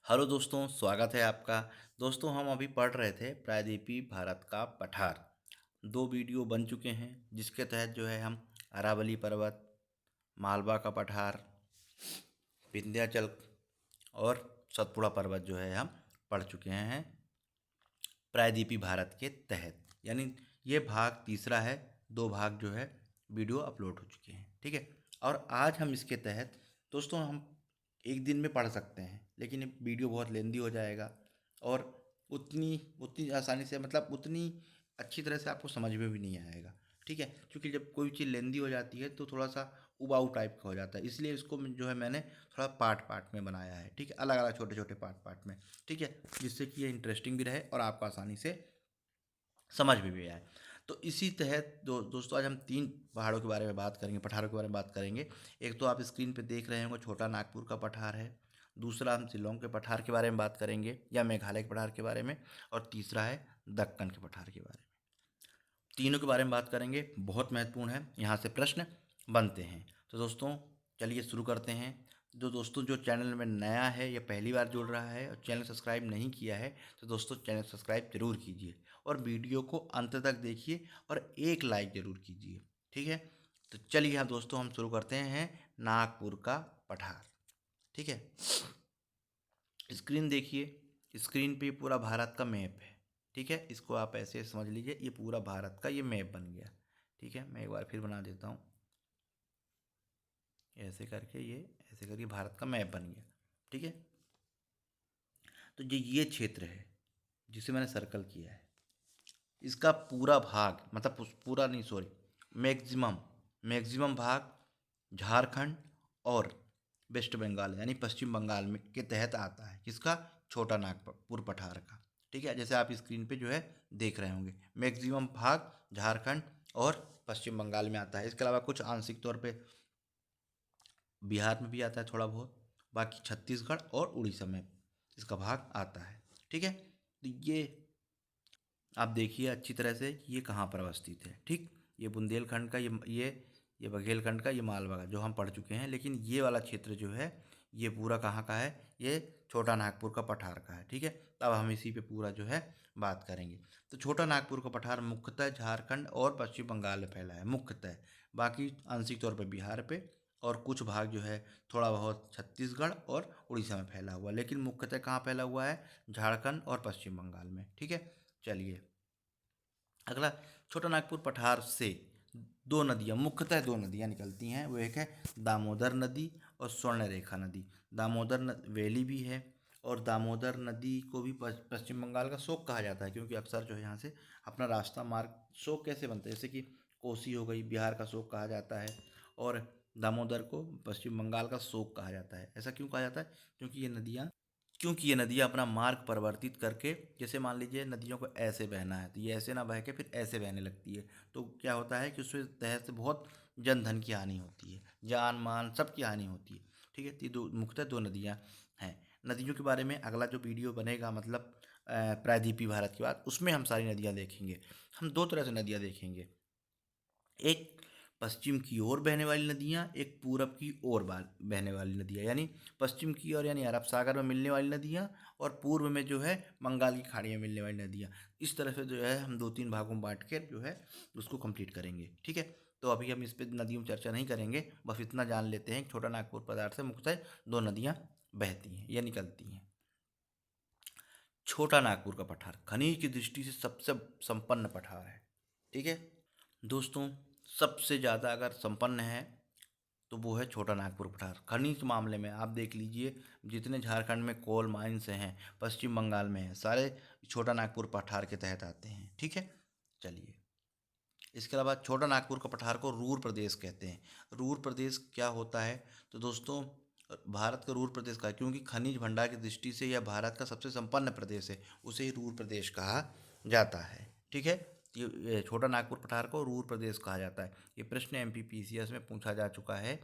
Hello दोस्तों, स्वागत है आपका। दोस्तों, हम अभी पढ़ रहे थे प्रायद्वीपीय भारत का पठार। दो वीडियो बन चुके हैं जिसके तहत जो है हम अरावली पर्वत, मालवा का पठार, विंध्याचल और सतपुड़ा पर्वत जो है हम पढ़ चुके हैं प्रायद्वीपीय भारत के तहत। यानी ये भाग तीसरा है। दो भाग जो है वीडियो अपलोड हो चुके हैं, ठीक है। और आज हम इसके तहत दोस्तों हम एक दिन में पढ़ सकते हैं, लेकिन ये वीडियो बहुत लेंदी हो जाएगा और उतनी उतनी आसानी से मतलब उतनी अच्छी तरह से आपको समझ में भी नहीं आएगा, ठीक है। क्योंकि जब कोई चीज़ लेंदी हो जाती है तो थोड़ा सा उबाऊ टाइप का हो जाता है, इसलिए इसको जो है मैंने थोड़ा पार्ट पार्ट में बनाया है, ठीक है। अलग अलग छोटे छोटे पार्ट पार्ट में, ठीक है, जिससे कि ये इंटरेस्टिंग भी रहे और आपको आसानी से समझ में भी आए। तो इसी तहत दोस्तों आज हम तीन पहाड़ों के बारे में बात करेंगे, पठारों के बारे में बात करेंगे। एक तो आप स्क्रीन पे देख रहे होंगे, छोटा नागपुर का पठार है। दूसरा हम शिलोंग के पठार के बारे में बात करेंगे या मेघालय के पठार के बारे में। और तीसरा है दक्कन के पठार के बारे में। तीनों के बारे में बात करेंगे, बहुत महत्वपूर्ण है, यहाँ से प्रश्न बनते हैं। तो दोस्तों चलिए शुरू करते हैं। जो दोस्तों जो चैनल में नया है या पहली बार जुड़ रहा है और चैनल सब्सक्राइब नहीं किया है तो दोस्तों चैनल सब्सक्राइब जरूर कीजिए और वीडियो को अंत तक देखिए और एक लाइक जरूर कीजिए, ठीक है। तो चलिए यहाँ दोस्तों हम शुरू करते हैं नागपुर का पठार, ठीक है। स्क्रीन देखिए, स्क्रीन पे पूरा भारत का मैप है, ठीक है। इसको आप ऐसे समझ लीजिए, ये पूरा भारत का ये मैप बन गया, ठीक है। मैं एक बार फिर बना देता हूँ, ऐसे करके ये ऐसे करके भारत का मैप बन गया, ठीक है। तो ये क्षेत्र है जिसे मैंने सर्कल किया है, इसका पूरा भाग मतलब पूरा नहीं, सॉरी, मैक्सिमम मैक्सिमम भाग झारखंड और वेस्ट बंगाल यानी पश्चिम बंगाल में के तहत आता है। किसका? छोटा नागपुर पठार का, ठीक है। जैसे आप स्क्रीन पे जो है देख रहे होंगे, मैक्सिमम भाग झारखंड और पश्चिम बंगाल में आता है। इसके अलावा कुछ आंशिक तौर पे बिहार में भी आता है थोड़ा बहुत, बाकी छत्तीसगढ़ और उड़ीसा में इसका भाग आता है, ठीक है। तो ये आप देखिए अच्छी तरह से कि ये कहाँ पर अवस्थित है, ठीक। ये बुंदेलखंड का, ये बघेलखंड का, ये मालवा का जो हम पढ़ चुके हैं। लेकिन ये वाला क्षेत्र जो है ये पूरा कहाँ का है? ये छोटा नागपुर का पठार का है, ठीक है। तब हम इसी पे पूरा जो है बात करेंगे। तो छोटा नागपुर का पठार मुख्यतः झारखंड और पश्चिम बंगाल में फैला है, मुख्यतः। बाकी आंशिक तौर पर बिहार पे और कुछ भाग जो है थोड़ा बहुत छत्तीसगढ़ और उड़ीसा में फैला हुआ है, लेकिन मुख्यतः कहाँ फैला हुआ है? झारखंड और पश्चिम बंगाल में, ठीक है। चलिए अगला, छोटा नागपुर पठार से दो नदियाँ, मुख्यतः दो नदियाँ निकलती हैं। वो एक है दामोदर नदी और स्वर्णरेखा नदी। वैली भी है और दामोदर नदी को भी पश्चिम बंगाल का शोक कहा जाता है, क्योंकि अक्सर जो है यहाँ से अपना रास्ता मार्ग शोक कैसे बनता है, जैसे कि कोसी हो गई, बिहार का शोक कहा जाता है, और दामोदर को पश्चिम बंगाल का शोक कहा जाता है। ऐसा क्यों कहा जाता है? क्योंकि ये नदियाँ अपना मार्ग परिवर्तित करके, जैसे मान लीजिए नदियों को ऐसे बहना है तो ये ऐसे ना बह के फिर ऐसे बहने लगती है, तो क्या होता है कि उसके तहत से बहुत जन धन की हानि होती है, जान मान सब की हानि होती है, ठीक है। तो ये दो मुख्यतः दो नदियाँ हैं। नदियों के बारे में अगला जो वीडियो बनेगा, मतलब प्रायद्वीपीय भारत के बाद, उसमें हम सारी नदियाँ देखेंगे। हम दो तरह से नदियाँ देखेंगे, एक पश्चिम की ओर बहने वाली नदियाँ, एक पूरब की ओर बहने वाली नदियाँ। यानी पश्चिम की ओर यानी अरब सागर में मिलने वाली नदियाँ, और पूर्व में जो है बंगाल की खाड़ी में मिलने वाली नदियाँ। इस तरह से जो है हम दो तीन भागों में बांट के जो है उसको कंप्लीट करेंगे, ठीक है। तो अभी हम इस पर नदियों में चर्चा नहीं करेंगे, बस इतना जान लेते हैं छोटा नागपुर पठार से मुख्यतः दो नदियाँ बहती हैं या निकलती हैं। छोटा नागपुर का पठार खनिज की दृष्टि से सबसे संपन्न पठार है, ठीक है। दोस्तों सबसे ज़्यादा अगर संपन्न है तो वो है छोटा नागपुर पठार। खनिज के मामले में आप देख लीजिए, जितने झारखंड में कोल माइंस हैं, पश्चिम बंगाल में हैं, सारे छोटा नागपुर पठार के तहत आते हैं, ठीक है। चलिए इसके अलावा छोटा नागपुर का पठार को रूर प्रदेश कहते हैं। रूर प्रदेश क्या होता है? तो दोस्तों भारत का रूर प्रदेश का, क्योंकि खनिज भंडार की दृष्टि से यह भारत का सबसे संपन्न प्रदेश है, उसे ही रूर प्रदेश कहा जाता है, ठीक है। ये छोटा नागपुर पठार को रूर प्रदेश कहा जाता है। ये प्रश्न एमपीपीसीएस में पूछा जा चुका है।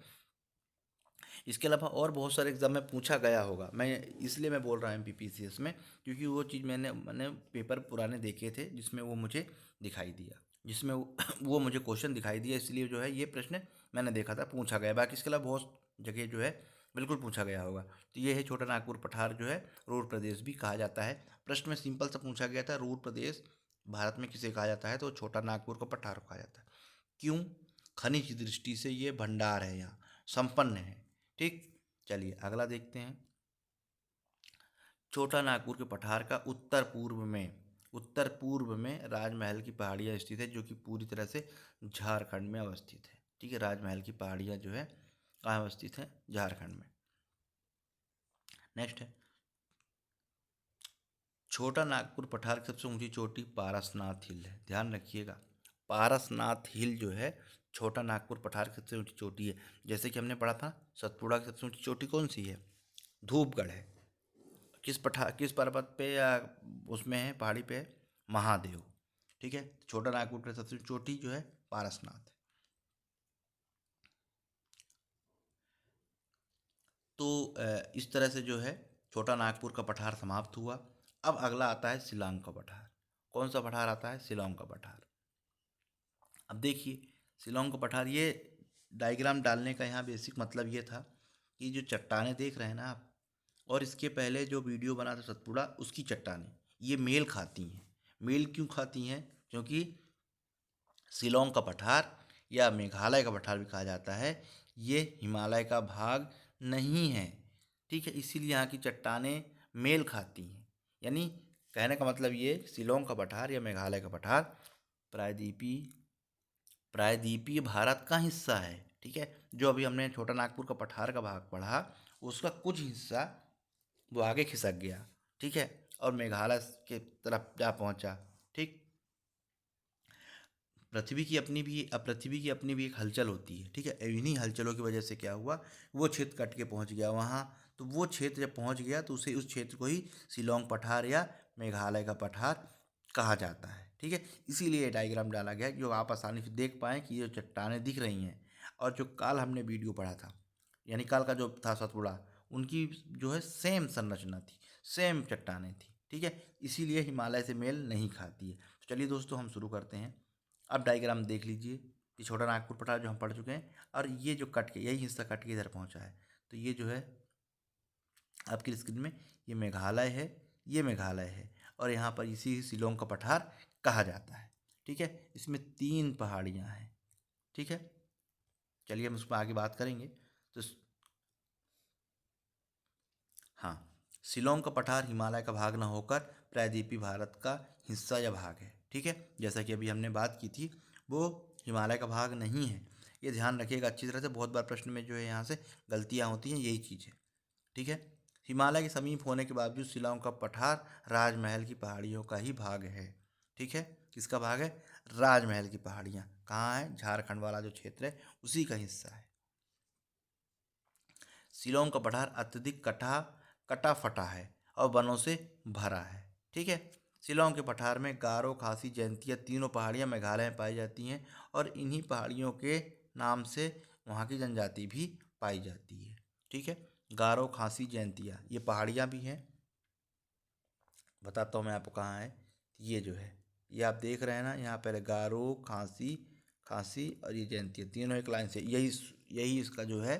इसके अलावा और बहुत सारे एग्जाम में पूछा गया होगा, मैं इसलिए मैं बोल रहा हूँ एमपीपीसीएस में, क्योंकि वो चीज़ मैंने पेपर पुराने देखे थे जिसमें वो मुझे दिखाई दिया, जिसमें वो मुझे क्वेश्चन दिखाई दिया, इसलिए जो है ये प्रश्न मैंने देखा था पूछा गया। बाकी इसके अलावा बहुत जगह जो है बिल्कुल पूछा गया होगा। तो ये है छोटा नागपुर पठार जो है रूर प्रदेश भी कहा जाता है। प्रश्न में सिंपल सा पूछा गया था, रूर प्रदेश भारत में किसे कहा जाता है, तो छोटा नागपुर को पठार कहा जाता है। क्यों? खनिज दृष्टि से ये भंडार है, यहाँ संपन्न है। ठीक, चलिए अगला देखते हैं। छोटा नागपुर के पठार का उत्तर पूर्व में राजमहल की पहाड़ियाँ स्थित है, जो कि पूरी तरह से झारखंड में अवस्थित है। ठीक है, राजमहल की पहाड़ियाँ जो है कहाँ अवस्थित है? झारखंड में। नेक्स्ट है, छोटा नागपुर पठार की सबसे ऊंची चोटी पारसनाथ हिल है। ध्यान रखिएगा, पारसनाथ हिल जो है छोटा नागपुर पठार की सबसे ऊंची चोटी है। जैसे कि हमने पढ़ा था सतपुड़ा की सबसे ऊंची चोटी कौन सी है? धूपगढ़ है। किस पर्वत पे या उसमें है, पहाड़ी पे है? महादेव। ठीक है, छोटा नागपुर की सबसे ऊंची चोटी जो है पारसनाथ है। तो इस तरह से जो है छोटा नागपुर का पठार समाप्त हुआ। अब अगला आता है शिलांग का पठार। कौन सा पठार आता है? शिलांग का पठार। अब देखिए, शिलांग का पठार, ये डायग्राम डालने का यहाँ बेसिक मतलब ये था कि जो चट्टानें देख रहे हैं ना आप, और इसके पहले जो वीडियो बना था सतपुड़ा, उसकी चट्टानें ये मेल खाती हैं। मेल क्यों खाती हैं? क्योंकि शिलांग का पठार या मेघालय का पठार भी कहा जाता है, ये हिमालय का भाग नहीं है। ठीक है, इसीलिए यहाँ की चट्टानें मेल खाती हैं। यानी कहने का मतलब ये, शिलांग का पठार या मेघालय का पठार प्रायद्वीपीय प्रायद्वीपीय भारत का हिस्सा है। ठीक है, जो अभी हमने छोटा नागपुर का पठार का भाग पढ़ा, उसका कुछ हिस्सा वो आगे खिसक गया। ठीक है, और मेघालय के तरफ जा पहुंचा। ठीक, पृथ्वी की अपनी भी एक हलचल होती है। ठीक है, इन्हीं हलचलों की वजह से क्या हुआ, वो क्षेत्र कट के पहुंच गया वहाँ। तो वो क्षेत्र जब पहुंच गया तो उसे, उस क्षेत्र को ही शिलांग पठार या मेघालय का पठार कहा जाता है। ठीक है, इसीलिए डायग्राम डाला गया है कि जो आप आसानी से देख पाएँ कि ये चट्टानें दिख रही हैं, और जो काल हमने वीडियो पढ़ा था, यानी काल का जो था सतपुड़ा, उनकी जो है सेम संरचना थी, सेम चट्टानें थी। ठीक है, इसीलिए हिमालय से मेल नहीं खाती है। तो चलिए दोस्तों, हम शुरू करते हैं। अब डायग्राम देख लीजिए, ये छोटा नागपुर पठार जो हम पढ़ चुके हैं, और ये जो कट के, यही हिस्सा कट के इधर पहुंचा है। तो ये जो है आपकी स्क्रीन में, ये मेघालय है, ये मेघालय है, और यहाँ पर इसी शिलांग का पठार कहा जाता है। ठीक है, इसमें 3 पहाड़ियाँ हैं। ठीक है, चलिए हम उसमें आगे बात करेंगे। तो हाँ, शिलांग का पठार हिमालय का भाग न होकर प्रायद्वीपीय भारत का हिस्सा या भाग है। ठीक है, जैसा कि अभी हमने बात की थी, वो हिमालय का भाग नहीं है। ये ध्यान रखिएगा अच्छी तरह से, बहुत बार प्रश्न में जो है यहाँ से गलतियाँ होती हैं, यही चीज़ है। ठीक है, हिमालय के समीप होने के बावजूद शिलांग का पठार राजमहल की पहाड़ियों का ही भाग है। ठीक है, किसका भाग है? राजमहल की पहाड़ियाँ कहाँ है? झारखंड वाला जो क्षेत्र है, उसी का हिस्सा है। शिलांग का पठार अत्यधिक कटा फटा है और वनों से भरा है। ठीक है, शिलांग के पठार में गारो, खासी, जयंतिया तीनों पहाड़ियाँ मेघालय में पाई जाती हैं, और इन्हीं पहाड़ियों के नाम से वहाँ की जनजाति भी पाई जाती है। ठीक है, गारो, खासी, जयंतिया ये पहाड़ियाँ भी हैं। बताता हूँ मैं आपको कहाँ है। ये जो है, ये आप देख रहे हैं ना, यहाँ पहले गारो, खासी, खासी और ये जयंतिया तीनों एक लाइन से, यही यही इसका जो है,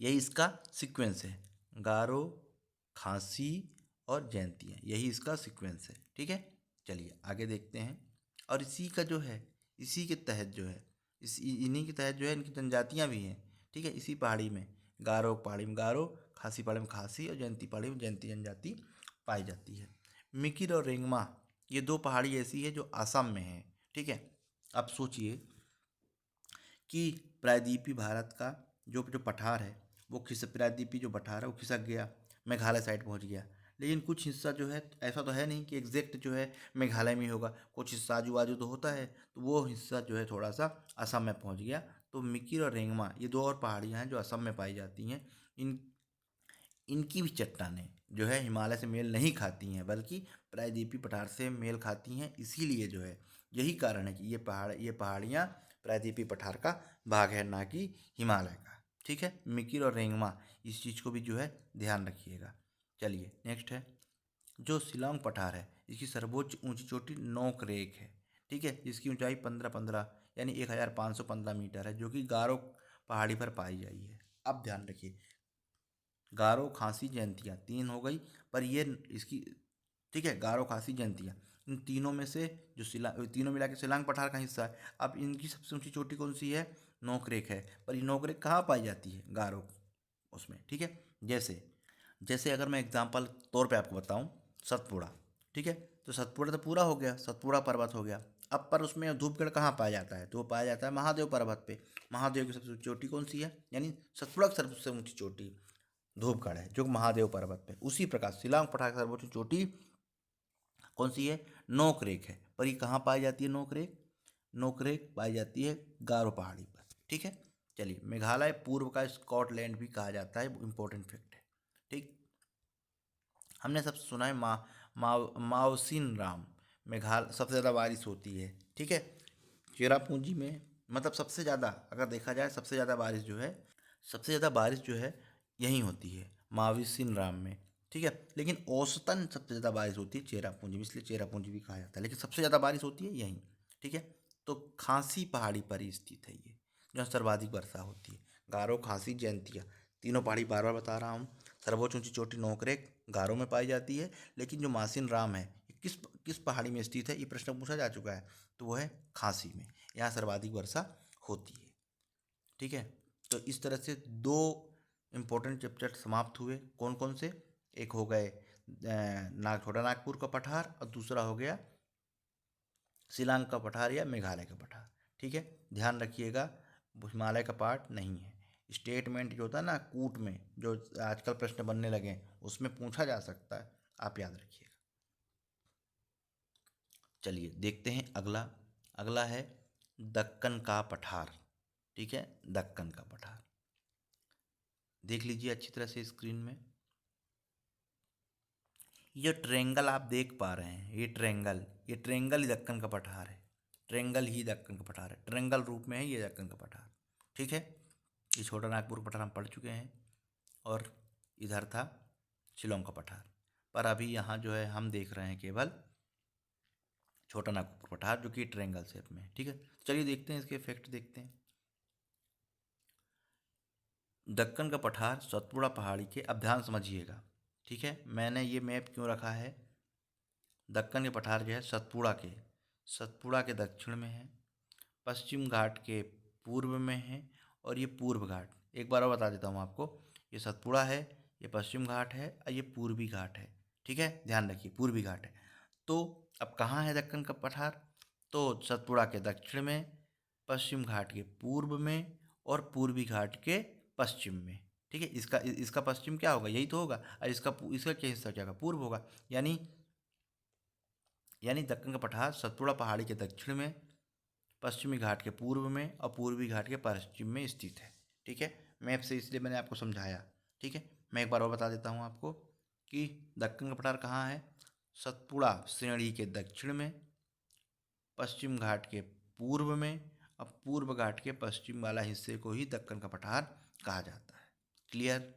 यही इसका सीक्वेंस है। गारो, खांसी और जयंतियाँ, यही इसका सीक्वेंस है। ठीक है, चलिए आगे देखते हैं। और इसी का जो है, इसी के तहत जो है, इन्हीं के तहत जो है इनकी जनजातियाँ भी हैं। ठीक है, इसी पहाड़ी में, गारो पहाड़ी में गारो, खासी पहाड़ी में खासी और जयंती पहाड़ी में जयंती जनजाति पाई जाती है। मिकिर और रेंगमा, ये 2 पहाड़ी ऐसी है जो असम में है। ठीक है, अब सोचिए कि प्रायद्वीपीय भारत का जो जो पठार है, वो प्रायद्वीपीय जो पठार है वो खिसक गया, मेघालय साइड पहुंच गया। लेकिन कुछ हिस्सा जो है, ऐसा तो है नहीं कि एग्जैक्ट जो है मेघालय में ही होगा, कुछ हिस्सा आजू बाजू तो होता है, तो वो हिस्सा जो है थोड़ा सा असम में पहुंच गया। तो मिकिर और रेंगमा ये 2 और पहाड़ियाँ हैं जो असम में पाई जाती हैं। इनकी भी चट्टानें जो है हिमालय से मेल नहीं खाती हैं, बल्कि प्रायद्वीपीय पठार से मेल खाती हैं। इसीलिए जो है, यही कारण है कि ये पहाड़ियाँ प्रायद्वीपीय पठार का भाग है, ना कि हिमालय का। ठीक है, मिकिर और रेंगमा, इस चीज़ को भी जो है ध्यान रखिएगा। चलिए नेक्स्ट है, जो शिलांग पठार है, इसकी सर्वोच्च ऊंची चोटी नोकरेक है। ठीक है, इसकी ऊंचाई 1515 यानी 1515 मीटर है, जो कि गारो पहाड़ी पर पाई जाती है। अब ध्यान रखिए, गारो, खासी, जयंतिया, 3 हो गई। पर ये इसकी, ठीक है, गारो, खासी, जयंतिया, इन तीनों में से जो तीनों मिला के शिलांग पठार का हिस्सा है। अब इनकी सबसे ऊंची चोटी कौन सी है? नोकरेक है। पर ये नोकरेक कहाँ पाई जाती है? गारो उसमें, ठीक है। जैसे जैसे अगर मैं एग्जांपल तौर पे आपको बताऊं, सतपुड़ा, ठीक है। तो सतपुड़ा तो पूरा हो गया, सतपुड़ा पर्वत हो गया। अब पर उसमें धूपगढ़ कहाँ पाया जाता है? तो वो पाया जाता है महादेव पर्वत पे। महादेव की सबसे ऊंची चोटी कौन सी है? यानी सतपुड़ा की सबसे ऊंची चोटी धूपगढ़ है, जो महादेव पर्वत पे। उसी प्रकार शिलांग पठार की सर्वोच्च चोटी कौन सी है? नोकरेक है। पर ये कहाँ पाई जाती है नोकरेक? नोकरेक पाई जाती है गारो पहाड़ी पर, ठीक है। चलिए, मेघालय पूर्व का स्कॉटलैंड भी कहा जाता है, इंपॉर्टेंट फैक्ट है, ठीक। हमने सब सुना है मावसिन राम, मेघालय सबसे ज़्यादा बारिश होती है, ठीक है। चेरापूंजी में, मतलब सबसे ज़्यादा अगर देखा जाए, सबसे ज़्यादा बारिश जो है, सबसे ज़्यादा बारिश जो है यहीं होती है, मावसिन राम में, ठीक है। लेकिन औसतन सबसे ज़्यादा बारिश होती है चेरापूंजी में, इसलिए चेरापूंजी भी कहा जाता है, लेकिन सबसे ज़्यादा बारिश होती है यहीं, ठीक है। तो खांसी पहाड़ी पर ही स्थित है ये, जहाँ सर्वाधिक वर्षा होती है। गारो, खांसी, जयंतिया, तीनों पहाड़ी बार बार बता रहा हूँ। सर्वोच्च ऊंची चोटी नोकरेक गारो में पाई जाती है। लेकिन जो मासिन राम है, ये किस किस पहाड़ी में स्थित है, ये प्रश्न पूछा जा चुका है। तो वो है खांसी में, यहाँ सर्वाधिक वर्षा होती है, ठीक है। तो इस तरह से दो इम्पोर्टेंट चैप्टर समाप्त हुए। कौन कौन से? एक हो गए छोटा नागपुर का पठार, और दूसरा हो गया शिलांग का पठार या मेघालय का पठार, ठीक है। ध्यान रखिएगा, हिमालय का पार्ट नहीं है। स्टेटमेंट जो होता है ना कूट में, जो आजकल प्रश्न बनने लगे हैं, उसमें पूछा जा सकता है, आप याद रखिएगा। चलिए देखते हैं अगला। अगला है दक्कन का पठार, ठीक है। दक्कन का पठार देख लीजिए अच्छी तरह से स्क्रीन में। ये ट्रेंगल आप देख पा रहे हैं, ये ट्रेंगल ही दक्कन का पठार है। ट्रेंगल ही दक्कन का पठार है, ट्रेंगल रूप में है ये दक्कन का पठार, ठीक है। ये छोटा नागपुर का पठार हम पढ़ चुके हैं, और इधर था शिलोंग का पठार। पर अभी यहाँ जो है हम देख रहे हैं केवल छोटा नागपुर पठार, जो कि ट्रेंगल शेप में है, ठीक है। चलिए देखते हैं इसके इफेक्ट देखते हैं। दक्कन का पठार सतपुड़ा पहाड़ी के, अब ध्यान समझिएगा, ठीक है। मैंने ये मैप क्यों रखा है? दक्कन के पठार जो है सतपुड़ा के दक्षिण में है, पश्चिम घाट के पूर्व में है, और ये पूर्व घाट, एक बार और बता देता हूँ आपको। ये सतपुड़ा है, ये पश्चिम घाट है, और ये पूर्वी घाट है, ठीक है। ध्यान रखिए, पूर्वी घाट है। तो अब कहाँ है दक्कन का पठार? तो सतपुड़ा के दक्षिण में, पश्चिम घाट के पूर्व में, और पूर्वी घाट के पश्चिम में, ठीक है। इसका इसका पश्चिम क्या होगा? यही तो होगा। और इसका क्या हिस्सा क्या होगा? पूर्व होगा। यानी यानी दक्कन का पठार सतपुड़ा पहाड़ी के दक्षिण में, पश्चिमी घाट के पूर्व में, और पूर्वी घाट के पश्चिम में स्थित है, ठीक है। मैप से इसलिए मैंने आपको समझाया, ठीक है। मैं एक बार और बता देता हूँ आपको कि दक्कन का पठार कहाँ है। सतपुड़ा श्रेणी के दक्षिण में, पश्चिम घाट के पूर्व में, और पूर्व घाट के पश्चिम वाला हिस्से को ही दक्कन का पठार कहा जाता है। क्लियर?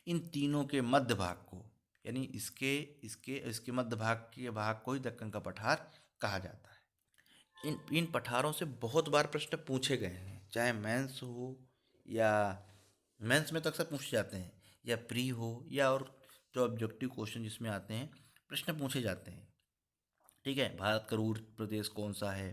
इन तीनों के मध्य भाग को, यानी इसके इसके इसके मध्य भाग के भाग को ही दक्कन का पठार कहा जाता है। इन पठारों से बहुत बार प्रश्न पूछे गए हैं, चाहे मेंस हो, या मेंस में तो अक्सर पूछे जाते हैं, या प्री हो, या और जो ऑब्जेक्टिव क्वेश्चन जिसमें आते हैं, प्रश्न पूछे जाते हैं, ठीक है। भारत का रूर प्रदेश कौन सा है,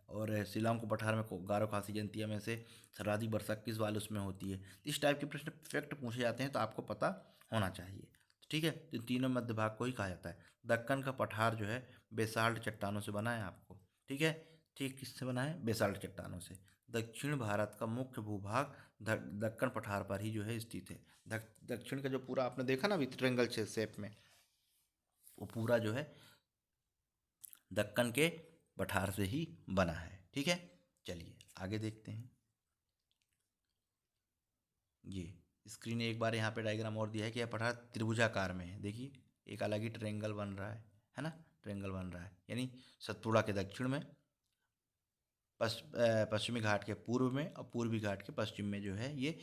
और शिलांग को पठार में गारो, खासी, जयंतिया में से सर्वाधिक वर्षा किस वाले उसमें होती है। इस टाइप के प्रश्न फैक्ट पूछे जाते हैं, तो आपको पता होना चाहिए, ठीक है। तो तीनों मध्य भाग को ही कहा जाता है। दक्कन का पठार जो है बेसाल्ट चट्टानों से बना है आपको, ठीक है। ठीक, किससे बना है? बेसाल्ट चट्टानों से। दक्षिण भारत का मुख्य भूभाग दक्कन पठार पर ही जो है स्थित है। दक्षिण का जो पूरा आपने देखा ना अभी ट्रेंगल शेप में, वो पूरा जो है दक्कन के पठार से ही बना है, ठीक है। चलिए आगे देखते हैं। ये स्क्रीन एक बार यहाँ पे डायग्राम और दिया है कि यह पठार त्रिभुजाकार में है। देखिए एक अलग ही ट्रेंगल बन रहा है ना, ट्रेंगल बन रहा है। यानी सतपुड़ा के दक्षिण में, पश्चिमी घाट के पूर्व में, और पूर्वी घाट के पश्चिम में जो है ये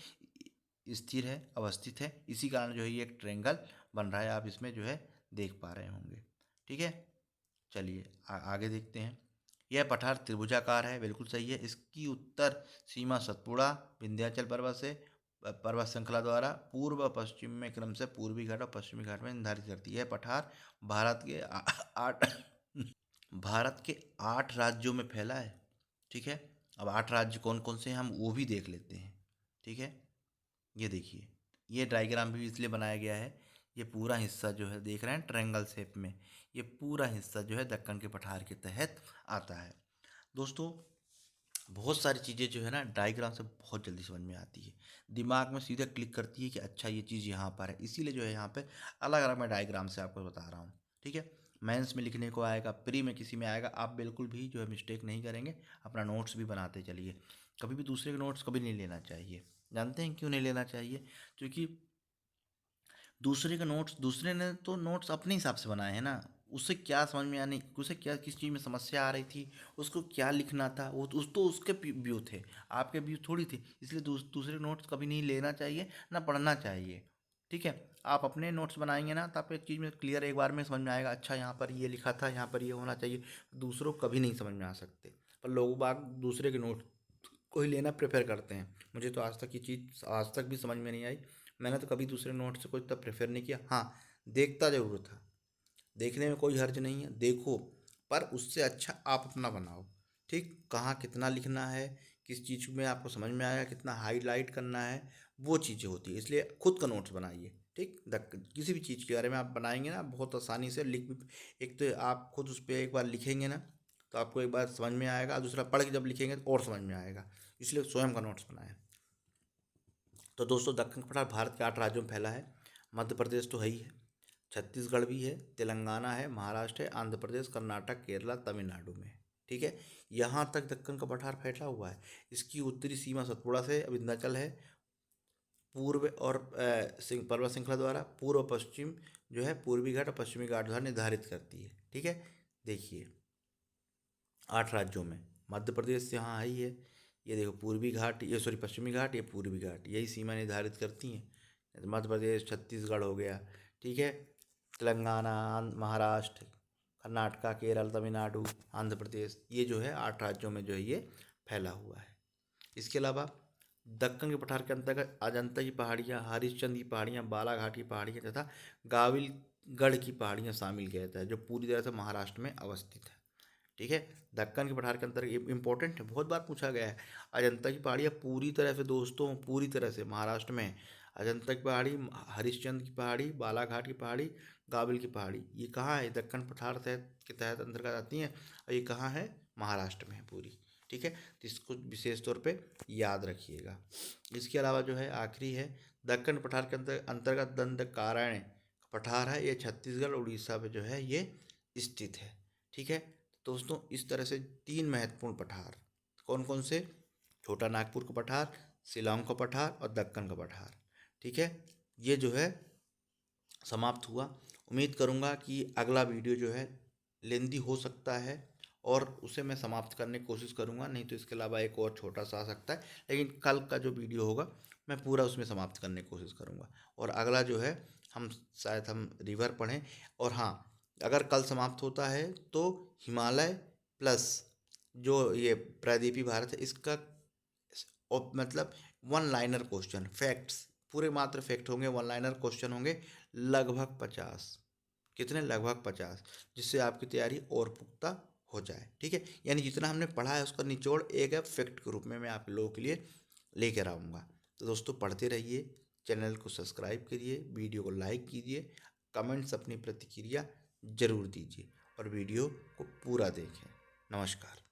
स्थिर है, अवस्थित है। इसी कारण जो है ये एक ट्रेंगल बन रहा है, आप इसमें जो है देख पा रहे होंगे, ठीक है। चलिए आगे देखते हैं। यह पठार त्रिभुजाकार है, बिल्कुल सही है। इसकी उत्तर सीमा सतपुड़ा विंध्याचल पर्वत से, पर्वत श्रृंखला द्वारा पूर्व व पश्चिम में क्रम से पूर्वी घाट और पश्चिमी घाट में निर्धारित करती है। यह पठार भारत के 8 राज्यों में फैला है। ठीक है, अब 8 राज्य कौन कौन से हैं हम वो भी देख लेते हैं। ठीक है, ये देखिए, ये डायग्राम भी इसलिए बनाया गया है। ये पूरा हिस्सा जो है देख रहे हैं ट्रायंगल शेप में, ये पूरा हिस्सा जो है दक्कन के पठार के तहत आता है। दोस्तों, बहुत सारी चीज़ें जो है ना डायग्राम से बहुत जल्दी समझ में आती है, दिमाग में सीधे क्लिक करती है कि अच्छा ये चीज़ यहाँ पर है। इसीलिए जो है यहाँ पे अलग अलग मैं डायग्राम से आपको बता रहा हूँ। ठीक है, मेंस में लिखने को आएगा, प्री में किसी में आएगा, आप बिल्कुल भी जो है मिस्टेक नहीं करेंगे। अपना नोट्स भी बनाते चलिए। कभी भी दूसरे के नोट्स कभी नहीं लेना चाहिए। जानते हैं क्यों नहीं लेना चाहिए? क्योंकि दूसरे ने तो नोट्स अपने हिसाब से बनाए हैं ना। उसे क्या समझ में आने, उसे क्या किस चीज़ में समस्या आ रही थी, उसको क्या लिखना था, वो तो उसके व्यू थे, आपके व्यू थोड़ी थे। इसलिए दूसरे नोट्स कभी नहीं लेना चाहिए, ना पढ़ना चाहिए। ठीक है, आप अपने नोट्स बनाएंगे ना तो आपको एक चीज़ में क्लियर एक बार में समझ में आएगा, अच्छा यहाँ पर ये लिखा था, यहाँ पर ये होना चाहिए। दूसरों को कभी नहीं समझ में आ सकते, पर लोग बाग दूसरे के नोट को ही लेना प्रेफर करते हैं। मुझे तो आज तक ये चीज़ आज तक भी समझ में नहीं आई। मैंने तो कभी दूसरे नोट से कोई इतना प्रेफर नहीं किया। हाँ, देखता ज़रूर था, देखने में कोई हर्ज नहीं है, देखो, पर उससे अच्छा आप अपना बनाओ। ठीक, कहाँ कितना लिखना है, किस चीज़ में आपको समझ में आया, कितना हाईलाइट करना है, वो चीज़ें होती है। इसलिए खुद का नोट्स बनाइए। ठीक, किसी भी चीज़ के बारे में आप बनाएंगे ना बहुत आसानी से लिख भी। एक तो आप खुद उस पर एक बार लिखेंगे ना तो आपको एक बार समझ में आएगा, दूसरा पढ़ के जब लिखेंगे तो और समझ में आएगा। इसलिए स्वयं का नोट्स बनाएं। तो दोस्तों, दक्कन पठार भारत के 8 राज्यों में फैला है। मध्य प्रदेश तो है ही है, छत्तीसगढ़ भी है, तेलंगाना है, महाराष्ट्र है, आंध्र प्रदेश, कर्नाटक, केरला, तमिलनाडु में। ठीक है, यहाँ तक दक्कन का पठार फैला हुआ है। इसकी उत्तरी सीमा सतपुड़ा से विंध्याचल है। पूर्व और पर्वत श्रृंखला द्वारा पूर्व पश्चिम जो है पूर्वी घाट और पश्चिमी घाट द्वारा निर्धारित करती है। ठीक है, देखिए 8 राज्यों में मध्य प्रदेश से यहाँ है ही है। ये देखो पूर्वी घाट, ये सॉरी पश्चिमी घाट, ये पूर्वी घाट, यही सीमा निर्धारित करती हैं। मध्य प्रदेश, छत्तीसगढ़ हो गया। ठीक है, तेलंगाना, महाराष्ट्र, कर्नाटका, केरल, तमिलनाडु, आंध्र प्रदेश, ये जो है 8 राज्यों में जो है ये फैला हुआ है। इसके अलावा दक्कन के पठार के अंतर्गत अजंता की पहाड़ियाँ, हरिश्चंद्र की पहाड़ियाँ, बालाघाट की पहाड़ियाँ तथा गाविलगढ़ की पहाड़ियाँ शामिल किया जाता है, जो पूरी तरह से महाराष्ट्र में अवस्थित है। ठीक है, दक्कन के पठार के अंतर्गत ये इंपॉर्टेंट है, बहुत बार पूछा गया है। अजंता की पहाड़ियाँ पूरी तरह से दोस्तों, पूरी तरह से महाराष्ट्र में है। अजंता की पहाड़ी, हरिश्चंद्र की पहाड़ी, बालाघाट की पहाड़ी, गाविल की पहाड़ी, ये कहाँ है? दक्कन पठार तहत के तहत अंतर्गत आती हैं, और ये कहाँ है? महाराष्ट्र में है पूरी। ठीक है, तो इसको विशेष तौर पे याद रखिएगा। इसके अलावा जो है आखिरी है, दक्कन पठार के अंतर्गत दंडकारण्य पठार है। ये छत्तीसगढ़ उड़ीसा में जो है ये स्थित है। ठीक है, दोस्तों, इस तरह से 3 महत्वपूर्ण पठार कौन कौन से? छोटा नागपुर का पठार, शिलांग का पठार और दक्कन का पठार। ठीक है, ये जो है समाप्त हुआ। उम्मीद करूँगा कि अगला वीडियो जो है लेंदी हो सकता है और उसे मैं समाप्त करने की कोशिश करूँगा, नहीं तो इसके अलावा एक और छोटा सा आ सकता है, लेकिन कल का जो वीडियो होगा मैं पूरा उसमें समाप्त करने की कोशिश करूँगा। और अगला जो है हम रिवर पढ़ें। और हाँ, अगर कल समाप्त होता है तो हिमालय प्लस जो ये प्रायद्वीपीय भारत है इसका और मतलब वन लाइनर क्वेश्चन, फैक्ट्स, पूरे मात्र फैक्ट होंगे, वन लाइनर क्वेश्चन होंगे लगभग 50। कितने? लगभग 50, जिससे आपकी तैयारी और पुख्ता हो जाए। ठीक है, यानी जितना हमने पढ़ा है उसका निचोड़ एक फैक्ट के रूप में मैं आप लोगों के लिए लेकर आऊँगा। तो दोस्तों, पढ़ते रहिए, चैनल को सब्सक्राइब करिए, वीडियो को लाइक कीजिए, कमेंट्स अपनी प्रतिक्रिया जरूर दीजिए और वीडियो को पूरा देखें। नमस्कार।